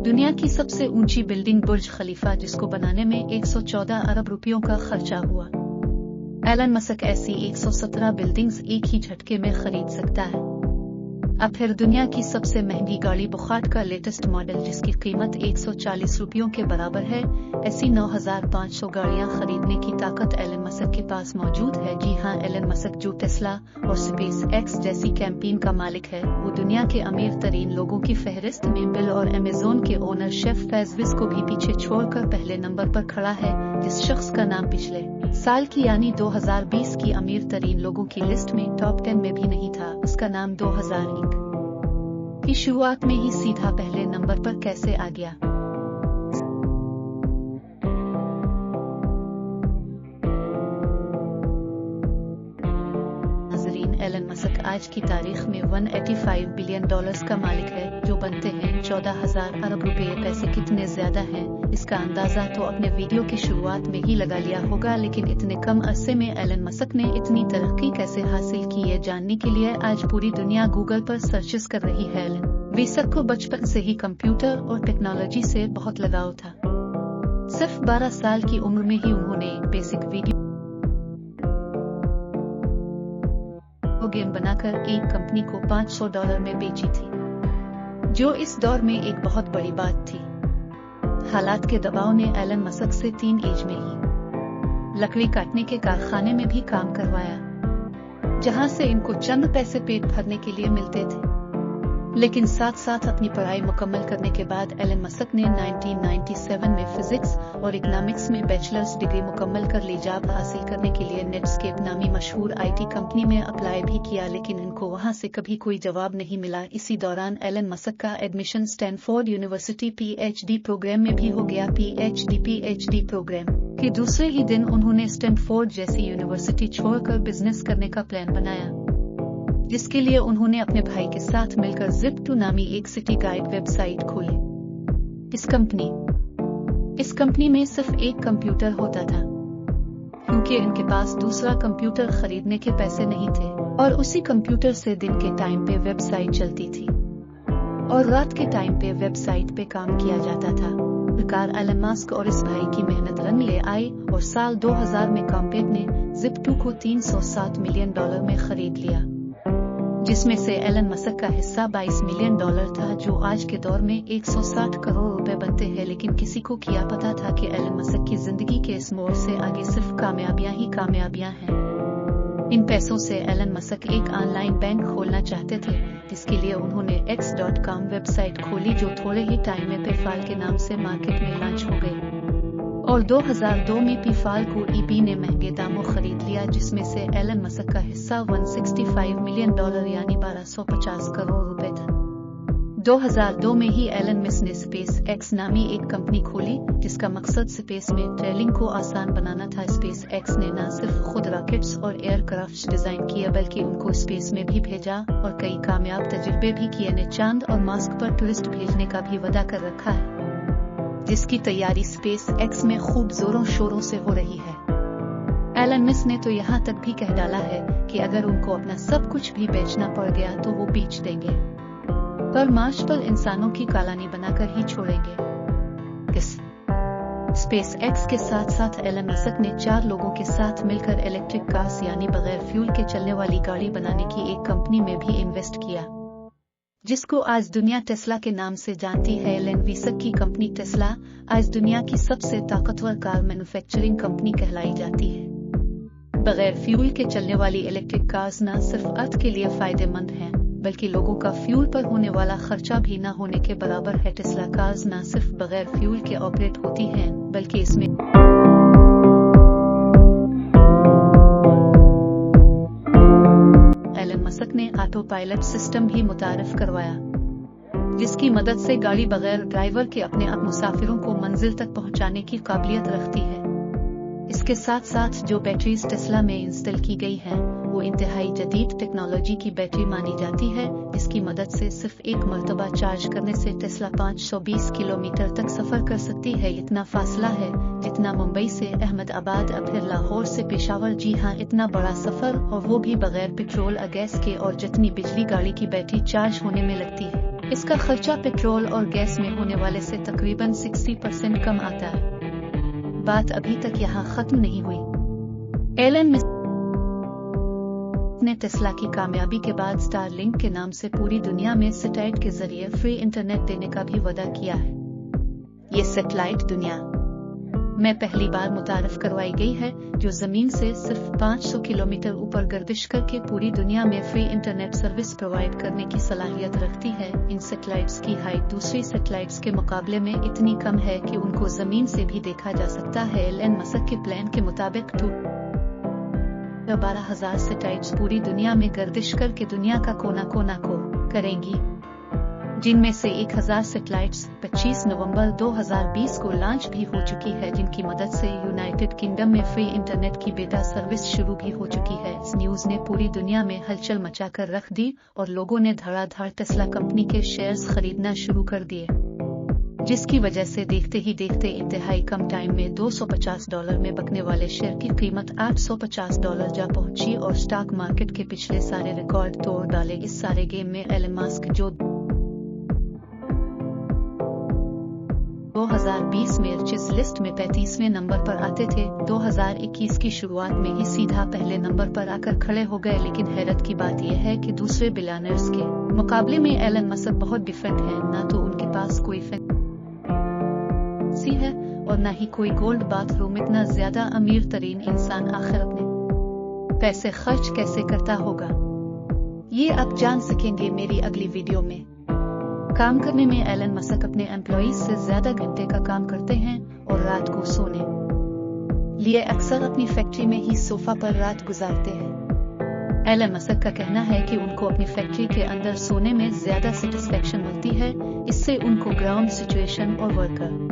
दुनिया की सबसे ऊंची बिल्डिंग बुर्ज खलीफा, जिसको बनाने में 114 अरब रुपयों का खर्चा हुआ। एलन मस्क ऐसी 117 बिल्डिंग्स एक ही झटके में खरीद सकता है। अब फिर दुनिया की सबसे महंगी गाड़ी बुखाट का लेटेस्ट मॉडल, जिसकी कीमत 140 रुपयों के बराबर है, ऐसी 9500 गाड़ियां खरीदने की ताकत एलन मस्क के पास मौजूद है। जी हां, एलन मस्क जो टेस्ला और स्पेस एक्स जैसी कंपनी का मालिक है, वो दुनिया के अमीर तरीन लोगों की फहरिस्त में बिल और अमेज़न के ओनर शेफ बेज़ोस को भी पीछे छोड़कर पहले नंबर पर खड़ा है। जिस शख्स का नाम पिछले साल की यानी 2020 की अमीर तरीन लोगों की लिस्ट में टॉप 10 में भी नहीं था, उसका नाम 2001 की शुरुआत में ही सीधा पहले नंबर पर कैसे आ गया? एलन मस्क आज की तारीख में $185 बिलियन का मालिक है, जो बनते हैं 14,000 अरब रुपए। पैसे कितने ज्यादा हैं, इसका अंदाजा तो अपने वीडियो की शुरुआत में ही लगा लिया होगा, लेकिन इतने कम अरसे में एलन मस्क ने इतनी तरक्की कैसे हासिल की है, जानने के लिए आज पूरी दुनिया गूगल पर सर्चेस कर रही है। एलन मस्क को बचपन से ही कंप्यूटर और टेक्नोलॉजी से बहुत लगाव था। सिर्फ 12 साल की उम्र में ही उन्होंने एक बेसिक वीडियो गेम बनाकर एक कंपनी को $500 में बेची थी, जो इस दौर में एक बहुत बड़ी बात थी। हालात के दबाव ने एलन मस्क से टीन एज में ही लकड़ी काटने के कारखाने में भी काम करवाया, जहां से इनको चंद पैसे पेट भरने के लिए मिलते थे। लेकिन साथ साथ अपनी पढ़ाई मुकम्मल करने के बाद एलन मस्क ने 1997 में फिजिक्स और इकोनॉमिक्स में बैचलर्स डिग्री मुकम्मल कर ली। जॉब हासिल करने के लिए नेटस्केप नामी मशहूर आईटी कंपनी में अप्लाई भी किया, लेकिन इनको वहां से कभी कोई जवाब नहीं मिला। इसी दौरान एलन मस्क का admission Stanford University PhD program में भी हो गया। पीएचडी प्रोग्राम के दूसरे ही दिन उन्होंने स्टैनफोर्ड जैसी यूनिवर्सिटी छोड़कर बिजनेस करने का प्लान बनाया, जिसके लिए उन्होंने अपने भाई के साथ मिलकर Zip2 नामी एक सिटी गाइड वेबसाइट खोली। इस कंपनी में सिर्फ एक कंप्यूटर होता था, क्योंकि इनके पास दूसरा कंप्यूटर खरीदने के पैसे नहीं थे, और उसी कंप्यूटर से दिन के टाइम पे वेबसाइट चलती थी और रात के टाइम पे वेबसाइट पे काम किया जाता था। सरकार एलन मस्क और इस भाई की मेहनत रंग ले आई और साल 2000 में कंपनी ने Zip2 को $307 मिलियन में खरीद लिया, जिसमें से एलन मस्क का हिस्सा $22 मिलियन था, जो आज के दौर में 160 करोड़ रुपए बनते हैं। लेकिन किसी को क्या पता था कि एलन मस्क की जिंदगी के इस मोड़ से आगे सिर्फ कामयाबियां ही कामयाबियां हैं। इन पैसों से एलन मस्क एक ऑनलाइन बैंक खोलना चाहते थे, जिसके लिए उन्होंने X.com वेबसाइट खोली, जो थोड़े ही टाइम में पेफाल के नाम से मार्केट में लॉन्च हो गई। और 2002 में पेफाल को ईबी ने महंगे दामों खरीद लिया, जिसमें से एलन मस्क का हिस्सा $165 मिलियन यानी 1250 करोड़ रुपए था। 2002 में ही एलन मस्क ने स्पेस एक्स नामी एक कंपनी खोली, जिसका मकसद स्पेस में ट्रैवलिंग को आसान बनाना था। स्पेस एक्स ने न सिर्फ खुद रॉकेट्स और एयरक्राफ्ट डिजाइन किए, बल्कि उनको स्पेस में भी भेजा और कई कामयाब तजुर्बे भी किए। ने चांद और मार्स पर टूरिस्ट भेजने का भी वादा कर रखा है, जिसकी तैयारी स्पेस एक्स में खूब जोरों शोरों से हो रही है। एलन मस्क ने तो यहाँ तक भी कह डाला है कि अगर उनको अपना सब कुछ भी बेचना पड़ गया तो वो बेच देंगे, पर मार्स पर इंसानों की कॉलोनी बनाकर ही छोड़ेंगे। इस स्पेस एक्स के साथ साथ एलन मस्क ने 4 लोगों के साथ मिलकर इलेक्ट्रिक कार्स यानी बगैर फ्यूल के चलने वाली गाड़ी बनाने की एक कंपनी में भी इन्वेस्ट किया, जिसको आज दुनिया टेस्ला के नाम से जानती है। एलन मस्क की कंपनी टेस्ला आज दुनिया की सबसे ताकतवर कार मैन्युफैक्चरिंग कंपनी कहलाई जाती है। बगैर फ्यूल के चलने वाली इलेक्ट्रिक कार्स न सिर्फ अर्थ के लिए फायदेमंद हैं, बल्कि लोगों का फ्यूल पर होने वाला खर्चा भी न होने के बराबर है। टेस्ला कार्स न सिर्फ बगैर फ्यूल के ऑपरेट होती हैं, बल्कि इसमें मस्क ने ऑटो पायलट सिस्टम भी मुतारिफ करवाया, जिसकी मदद से गाड़ी बगैर ड्राइवर के अपने आप मुसाफिरों को मंजिल तक पहुंचाने की काबिलियत रखती है। इसके साथ साथ जो बैटरीज टेस्ला में इंस्टॉल की गई हैं, वो इंतहाई जदीद टेक्नोलॉजी की बैटरी मानी जाती है, जिसकी मदद से सिर्फ एक मर्तबा चार्ज करने से टेस्ला 520 किलोमीटर तक सफर कर सकती है। इतना फासला है जितना मुंबई से अहमदाबाद और फिर लाहौर से पेशावर। जी हाँ, इतना बड़ा सफर, और वो भी बगैर पेट्रोल और गैस के, और जितनी बिजली गाड़ी की बैटरी चार्ज होने में लगती है, इसका खर्चा पेट्रोल और गैस में होने वाले से तकरीबन 60% कम आता है। बात अभी तक यहाँ खत्म नहीं हुई। एलन मस्क ने टेस्ला की कामयाबी के बाद स्टारलिंक के नाम से पूरी दुनिया में सैटेलाइट के जरिए फ्री इंटरनेट देने का भी वादा किया है। ये सैटेलाइट दुनिया में पहली बार मुतारफ करवाई गई है, जो जमीन से सिर्फ 500 किलोमीटर ऊपर गर्दिश करके पूरी दुनिया में फ्री इंटरनेट सर्विस प्रोवाइड करने की सलाहियत रखती है। इन सैटेलाइट्स की हाइट दूसरी सैटेलाइट्स के मुकाबले में इतनी कम है कि उनको जमीन से भी देखा जा सकता है। एलन मस्क के प्लान के मुताबिक 12,000 सैटेलाइट्स पूरी दुनिया में गर्दिश करके दुनिया का कोना कोना को करेंगी, जिनमें से 1,000 सैटेलाइट्स 25 नवंबर 2020 को लॉन्च भी हो चुकी है, जिनकी मदद से यूनाइटेड किंगडम में फ्री इंटरनेट की बेटा सर्विस शुरू भी हो चुकी है। इस न्यूज ने पूरी दुनिया में हलचल मचाकर रख दी और लोगों ने धड़ाधड़ टेस्ला कंपनी के शेयर्स खरीदना शुरू कर दिए, जिसकी वजह से देखते ही देखते इंतहाई कम टाइम में $250 में बिकने वाले शेयर की कीमत $850 जा पहुंची और स्टॉक मार्केट के पिछले सारे रिकॉर्ड तोड़ डाले। इस सारे गेम में एलन मस्क जो 2020 में रिचेस्ट लिस्ट में 35वें नंबर पर आते थे, 2021 की शुरुआत में ही सीधा पहले नंबर पर आकर खड़े हो गए। लेकिन हैरत की बात यह है कि दूसरे बिलियनर्स के मुकाबले में एलन मस्क बहुत डिफरेंट है। ना तो उनके पास कोई है और ना ही कोई गोल्ड बाथरूम। इतना ज्यादा अमीर तरीन इंसान आखिर अपने पैसे खर्च कैसे करता होगा, ये आप जान सकेंगे मेरी अगली वीडियो में। काम करने में एलन मस्क अपने एम्प्लॉइज से ज्यादा घंटे का काम करते हैं और रात को सोने लिए अक्सर अपनी फैक्ट्री में ही सोफा पर रात गुजारते हैं। एलन मस्क का कहना है कि उनको अपनी फैक्ट्री के अंदर सोने में ज्यादा सेटिस्फेक्शन मिलती है, इससे उनको ग्राउंड सिचुएशन और वर्कर